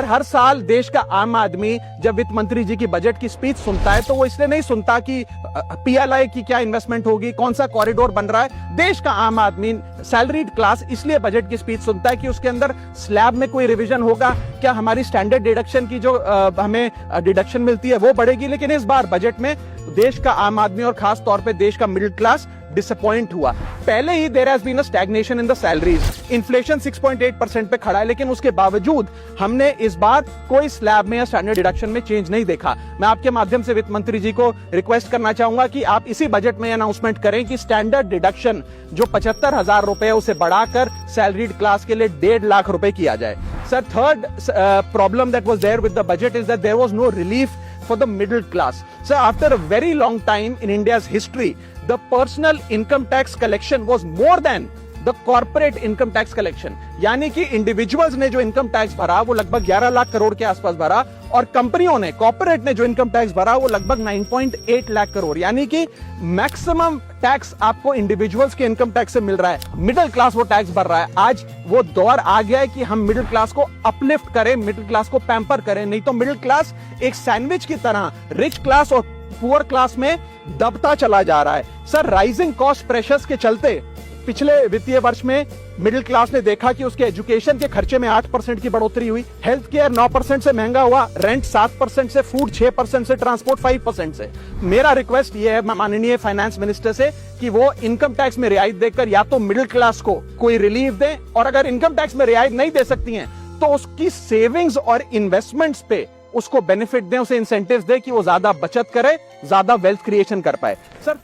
हर साल देश का आम आदमी जब वित्त मंत्री जी की बजट की स्पीच सुनता है तो वो इसलिए नहीं सुनता कि पीएलआई की क्या इन्वेस्टमेंट होगी, कौन सा कॉरिडोर बन रहा है। देश का आम आदमी, सैलरीड क्लास इसलिए बजट की स्पीच सुनता है कि उसके अंदर स्लैब में कोई रिवीजन होगा, क्या हमारी स्टैंडर्ड डिडक्शन की जो हमें डिडक्शन मिलती है वो बढ़ेगी। लेकिन इस बार बजट में देश का आम आदमी और खास तौर पे देश का मिडिल क्लास डिसअपॉइंट हुआ। पहले ही there has been a stagnation in the salaries, inflation 6.8% पे खड़ा है, लेकिन उसके बावजूद हमने इस बार कोई स्लैब में या स्टैंडर्ड डिडक्शन में चेंज नहीं देखा। मैं आपके माध्यम से वित्त मंत्री जी को रिक्वेस्ट करना चाहूंगा कि आप इसी बजट में अनाउंसमेंट करें कि स्टैंडर्ड डिडक्शन जो 75,000 रुपए उसे बढ़ाकर सैलरीड क्लास के लिए 1.5 लाख रुपए किया जाए। Sir, third problem that was there with the budget is that there was no relief for the middle class. So after a very long time in India's history, the personal income tax collection was more than the corporate income tax collection. यानी कि individuals ने जो income tax भरा वो लगभग 11 लाख करोड़ के आसपास भरा, और कंपनियों ने, कॉर्पोरेट ने जो इनकम टैक्स भरा वो लगभग 9.8 लाख करोड़। यानी कि मैक्सिमम टैक्स आपको इंडिविजुअल्स के इनकम टैक्स से मिल रहा है, मिडिल क्लास वो टैक्स भर रहा है। आज वो दौर आ गया है कि हम मिडिल क्लास को अपलिफ्ट करें, मिडिल क्लास को पैम्पर करें, नहीं तो मिडिल क्लास एक सैंडविच की तरह रिच क्लास और पुअर क्लास में दबता चला जा रहा है। सर, राइजिंग कॉस्ट प्रेशर्स के चलते पिछले वित्तीय वर्ष में मिडिल क्लास ने देखा कि उसके एजुकेशन के खर्चे में 8% की बढ़ोतरी हुई, हेल्थ केयर 9% से महंगा हुआ, रेंट 7% से, फूड 6% से, ट्रांसपोर्ट 5% से। मेरा रिक्वेस्ट ये है माननीय फाइनेंस मिनिस्टर से कि वो इनकम टैक्स में रियायत देकर या तो मिडिल क्लास को कोई रिलीफ दें, और अगर इनकम टैक्स में रियायत नहीं दे सकती हैं तो उसकी सेविंग्स और इन्वेस्टमेंट्स पे उसको बेनिफिट दें, उसे इंसेंटिव्स दें कि वो ज्यादा बचत करे, ज्यादा वेल्थ क्रिएशन कर पाए। सर,